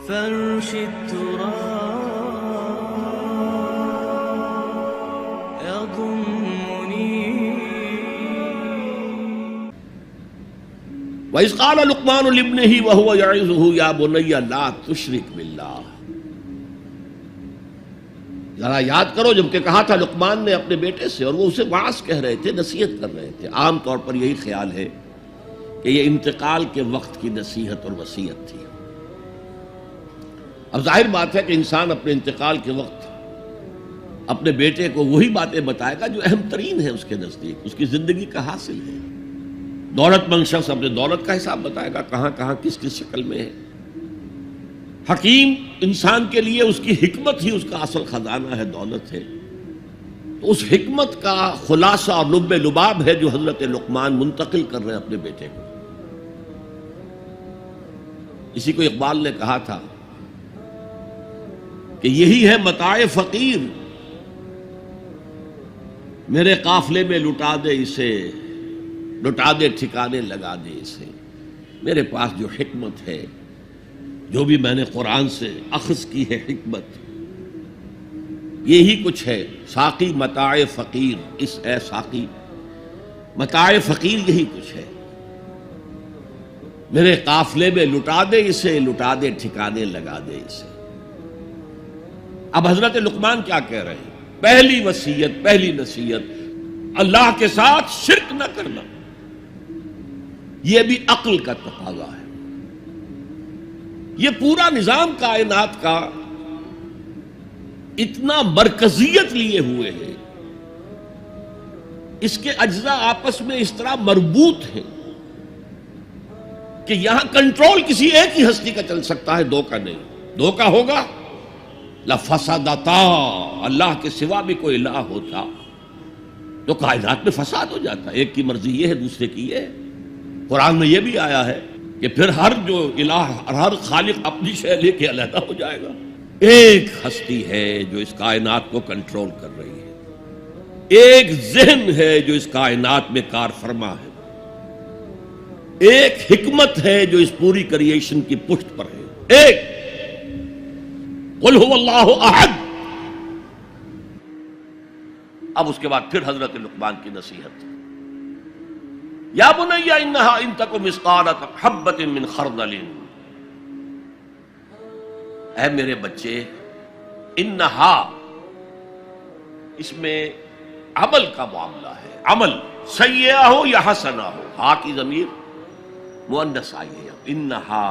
فرش التراب يضمني. وَإِذْ قَالَ لُقْمَانُ لِابْنِهِ وَهُوَ يَعِظُهُ يَا بُنَيَّ لَا تُشْرِكْ بِاللَّهِ. ذرا یاد کرو جب کہ کہا تھا لقمان نے اپنے بیٹے سے، اور وہ اسے واعظ کہہ رہے تھے، نصیحت کر رہے تھے. عام طور پر یہی خیال ہے کہ یہ انتقال کے وقت کی نصیحت اور وصیت تھی. اب ظاہر بات ہے کہ انسان اپنے انتقال کے وقت اپنے بیٹے کو وہی باتیں بتائے گا جو اہم ترین ہے اس کے نزدیک، اس کی زندگی کا حاصل ہے. دولت مند شخص اپنے دولت کا حساب بتائے گا، کہاں کہاں کس کس شکل میں ہے. حکیم انسان کے لیے اس کی حکمت ہی اس کا اصل خزانہ ہے، دولت ہے. تو اس حکمت کا خلاصہ اور لب لباب ہے جو حضرت لقمان منتقل کر رہے ہیں اپنے بیٹے کو. اسی کو اقبال نے کہا تھا کہ یہی ہے متاع فقیر، میرے قافلے میں لٹا دے اسے، لٹا دے ٹھکانے لگا دے اسے. میرے پاس جو حکمت ہے، جو بھی میں نے قرآن سے اخذ کی ہے حکمت، یہی کچھ ہے. ساقی متاع فقیر، اس اے ساقی متاع فقیر یہی کچھ ہے. میرے قافلے میں لٹا دے اسے، لٹا دے ٹھکانے لگا دے اسے. اب حضرت لقمان کیا کہہ رہے ہیں؟ پہلی وصیت، پہلی نصیحت، اللہ کے ساتھ شرک نہ کرنا. یہ بھی عقل کا تقاضا ہے. یہ پورا نظام کائنات کا اتنا مرکزیت لیے ہوئے ہے، اس کے اجزاء آپس میں اس طرح مربوط ہیں کہ یہاں کنٹرول کسی ایک ہی ہستی کا چل سکتا ہے، دو کا نہیں. دو کا ہوگا لفسدتا، اللہ کے سوا بھی کوئی الہ ہوتا تو کائنات میں فساد ہو جاتا. ایک کی مرضی یہ ہے، دوسرے کی یہ ہے. قرآن میں یہ بھی آیا ہے کہ پھر ہر جو الہ، ہر خالق اپنی شے لے کے علیحدہ ہو جائے گا. ایک ہستی ہے جو اس کائنات کو کنٹرول کر رہی ہے، ایک ذہن ہے جو اس کائنات میں کار فرما ہے، ایک حکمت ہے جو اس پوری کریشن کی پشت پر ہے. ایک قل هو اللہ احد. اب اس کے بعد پھر حضرت لقمان کی نصیحت. یا بنی انہا ان تک مثقال حبۃ من خردل. اے میرے بچے، انہا اس میں عمل کا معاملہ ہے. عمل سیئہ ہو یا حسنہ ہو، ہا کی ضمیر مؤنث آئی ہے. انہا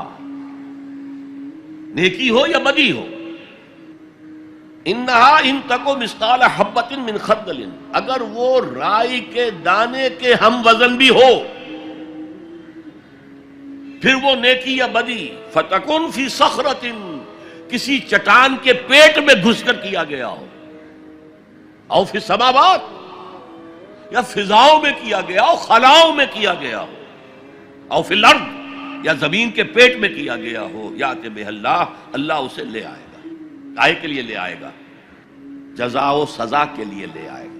نیکی ہو یا بدی ہو. انہا ان تکو مثقال حبۃ من خردل، اگر وہ رائی کے دانے کے ہم وزن بھی ہو، پھر وہ نیکی یا بدی. فتکن فی صخرۃ، کسی چٹان کے پیٹ میں گھس کر کیا گیا ہو. او فی السماوات، یا فضاؤں میں کیا گیا ہو، خلاؤں میں کیا گیا ہو. او فی الارض، یا زمین کے پیٹ میں کیا گیا ہو. یات بہ اللہ، اللہ اسے لے آئے گا. کائے کے لیے لے آئے گا؟ جزا و سزا کے لیے لے آئے گا.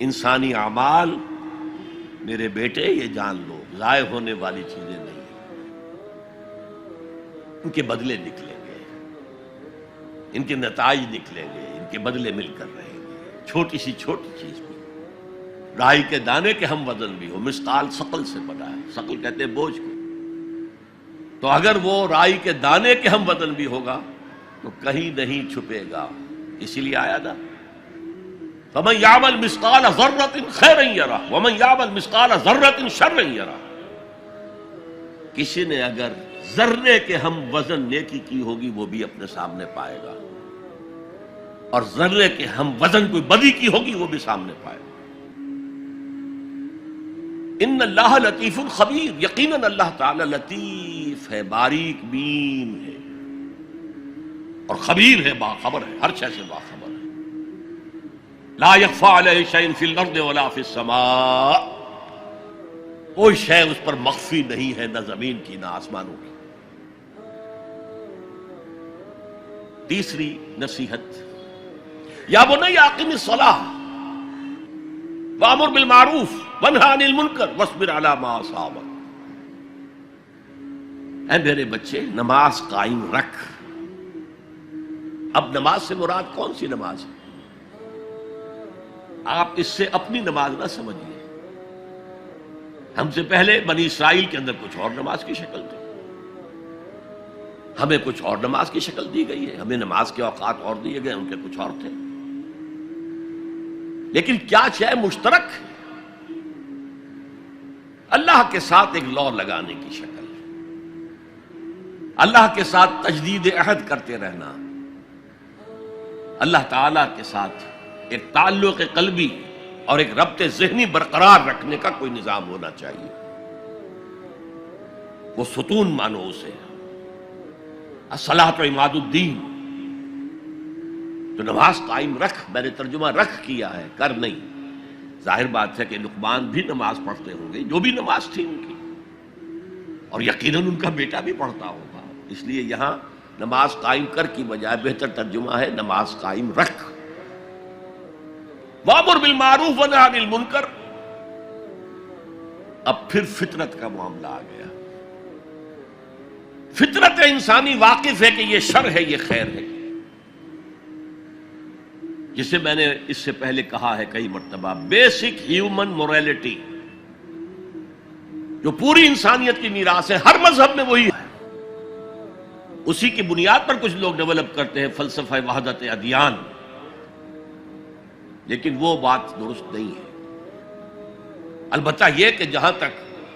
انسانی اعمال میرے بیٹے یہ جان لو ضائع ہونے والی چیزیں نہیں ہیں. ان کے بدلے نکلیں گے، ان کے نتائج نکلیں گے، ان کے بدلے مل کر رہیں گے. چھوٹی سی چھوٹی چیز بھی، رائی کے دانے کے ہم وزن بھی ہو. مثقال ثقل سے بنا ہے، ثقل کہتے ہیں بوجھ کو. تو اگر وہ رائی کے دانے کے ہم وزن بھی ہوگا تو کہیں نہیں چھپے گا. اسی لیے آیا تھا فَمَنْ يَعْمَلْ مِثْقَالَ ذَرَّةٍ خَيْرًا يَرَهُ وَمَنْ يَعْمَلْ مِثْقَالَ ذَرَّةٍ شَرًّا يَرَهُ. کسی نے اگر ذرے کے ہم وزن نیکی کی ہوگی وہ بھی اپنے سامنے پائے گا، اور ذرے کے ہم وزن کوئی بدی کی ہوگی وہ بھی سامنے پائے گا. ان اللہ لطیف خبیر، یقیناً اللہ تعالی لطیف ہے، باریک بین ہے، اور خبیر ہے، باخبر ہے، ہر شے سے باخبر ہے. لا یخفی علیہ شیء فی الارض ولا فی السماء، کوئی شے اس پر مخفی نہیں ہے، نہ زمین کی نہ آسمانوں کی. تیسری نصیحت، یا بنی اقم الصلاۃ وامر بالمعروف وانہی عن المنکر واصبر علی ما اصابک. اے میرے بچے، نماز قائم رکھ، اب نماز سے مراد کون سی نماز ہے؟ آپ اس سے اپنی نماز نہ سمجھیے. ہم سے پہلے بنی اسرائیل کے اندر کچھ اور نماز کی شکل تھی، ہمیں کچھ اور نماز کی شکل دی گئی ہے، ہمیں نماز کے اوقات اور دیے گئے، ان کے کچھ اور تھے. لیکن کیا شے مشترک؟ اللہ کے ساتھ ایک لا لگانے کی شکل، اللہ کے ساتھ تجدید عہد کرتے رہنا، اللہ تعالی کے ساتھ ایک تعلق قلبی اور ایک ربط ذہنی برقرار رکھنے کا کوئی نظام ہونا چاہیے. وہ ستون مانو اسے، الصلاۃ عماد الدین. تو نماز قائم رکھ، میں نے ترجمہ رکھ کیا ہے، کر نہیں. ظاہر بات ہے کہ لقمان بھی نماز پڑھتے ہوں گے، جو بھی نماز تھی ان کی، اور یقیناً ان کا بیٹا بھی پڑھتا ہوگا. اس لیے یہاں نماز قائم کر کی بجائے بہتر ترجمہ ہے نماز قائم رکھ. وامر بالمعروف ونہی عن المنکر. اب پھر فطرت کا معاملہ آ گیا. فطرت انسانی واقف ہے کہ یہ شر ہے، یہ خیر ہے، جسے میں نے اس سے پہلے کہا ہے کئی مرتبہ، بیسک ہیومن موریلٹی، جو پوری انسانیت کی میراث ہے، ہر مذہب میں وہی ہے. اسی کی بنیاد پر کچھ لوگ ڈیولپ کرتے ہیں فلسفہ وحدت ادیان، لیکن وہ بات درست نہیں ہے. البتہ یہ کہ جہاں تک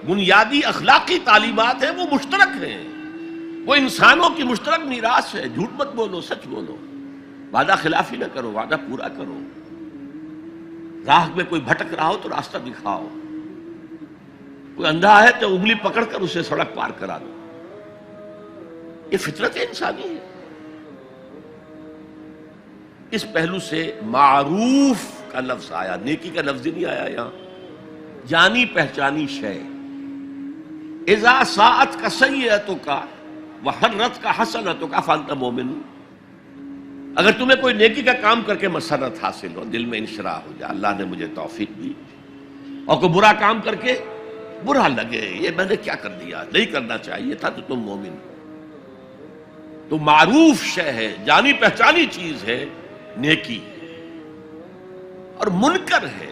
بنیادی اخلاقی تعلیمات ہیں وہ مشترک ہیں، وہ انسانوں کی مشترک میراث ہے. جھوٹ مت بولو، سچ بولو، وعدہ خلافی نہ کرو، وعدہ پورا کرو. راہ میں کوئی بھٹک رہا ہو تو راستہ دکھاؤ، کوئی اندھا ہے تو انگلی پکڑ کر اسے سڑک پار کرا دو. یہ فطرت انسانی ہے. اس پہلو سے معروف کا لفظ آیا، نیکی کا لفظ ہی نہیں آیا یہاں. جانی پہچانی شے. اذا ساعت کا سیئتک وحرت کا حسنتک فانت مومن. اگر تمہیں کوئی نیکی کا کام کر کے مسرت حاصل ہو، دل میں انشراح ہو جائے اللہ نے مجھے توفیق دی، اور کوئی برا کام کر کے برا لگے یہ میں نے کیا کر دیا، نہیں کرنا چاہیے تھا، تو تم مومن ہو. تو معروف شے ہے، جانی پہچانی چیز ہے نیکی، اور منکر ہے،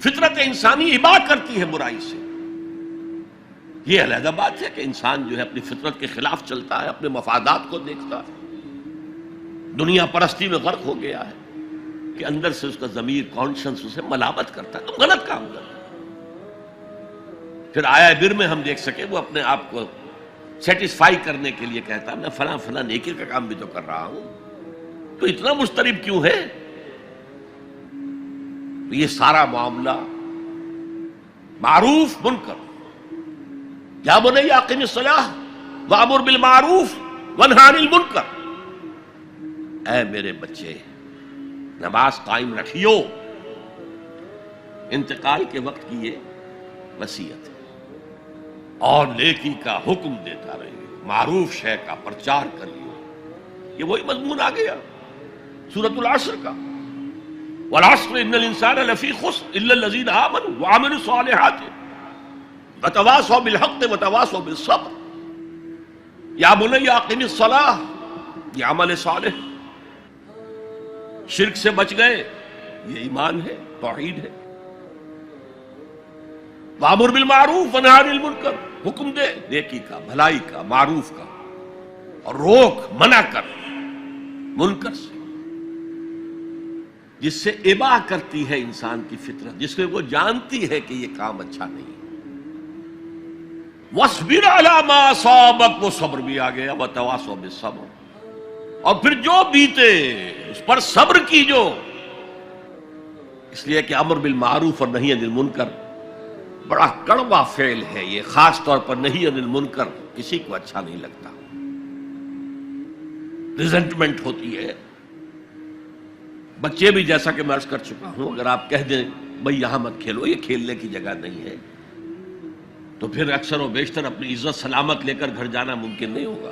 فطرت انسانی ابا کرتی ہے برائی سے. یہ علیحدہ بات ہے کہ انسان جو ہے اپنی فطرت کے خلاف چلتا ہے، اپنے مفادات کو دیکھتا ہے، دنیا پرستی میں غرق ہو گیا ہے کہ اندر سے اس کا ضمیر کانشنس اسے ملامت کرتا ہے، تم غلط کام کر. پھر آیا بر میں ہم دیکھ سکے وہ اپنے آپ کو سیٹسفائی کرنے کے لیے کہتا ہے میں فلاں فلاں نیکی کا کام بھی تو کر رہا ہوں، تو اتنا مضطرب کیوں ہے؟ تو یہ سارا معاملہ معروف منکر. یا بنی اقم الصلاۃ وامر بالمعروف وانہی عن المنکر. اے میرے بچے نماز قائم رکھیو. انتقال کے وقت کی یہ وصیت ہے، اور نیکی کا حکم دیتا رہیے، معروف شے کا پرچار کریو. یہ وہی مضمون آ گیا سورۃ العصر کا، والعصر ان الانسان لفی خسر الا الذین آمنوا وعملوا الصالحات وتواصوا بالحق وتواصوا بالصبر. یا بنی اقم الصلاۃ، یہ عمل صالح. شرک سے بچ گئے، یہ ایمان ہے، توحید ہے. وامر بالمعروف ونہی عن المنکر، حکم دے نیکی کا، بھلائی کا، معروف کا، اور روک منع کر منکر سے، جس سے ابا کرتی ہے انسان کی فطرت، جس میں وہ جانتی ہے کہ یہ کام اچھا نہیں. وَاصْبِرْ عَلَىٰ مَا أَصَابَكَ، وہ صبر بھی آ گیا، وَتَوَاصَوْا بِالصَّبْرِ، اور پھر جو بیتے اس پر صبر کیجو. اس لیے کہ امر بالمعروف اور نہی عن المنکر بڑا کڑوا فعل ہے. یہ خاص طور پر نہی عن المنکر کسی کو اچھا نہیں لگتا، ریزنٹمنٹ ہوتی ہے. بچے بھی جیسا کہ میں عرض کر چکا ہوں، اگر آپ کہہ دیں بھئی یہاں مت کھیلو، یہ کھیلنے کی جگہ نہیں ہے، تو پھر اکثر و بیشتر اپنی عزت سلامت لے کر گھر جانا ممکن نہیں ہوگا.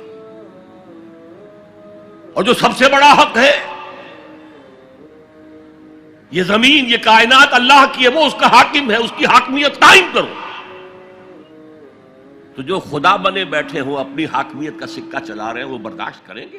اور جو سب سے بڑا حق ہے، یہ زمین، یہ کائنات اللہ کی ہے، وہ اس کا حاکم ہے، اس کی حاکمیت قائم کرو. تو جو خدا بنے بیٹھے ہوں اپنی حاکمیت کا سکہ چلا رہے ہیں، وہ برداشت کریں گے؟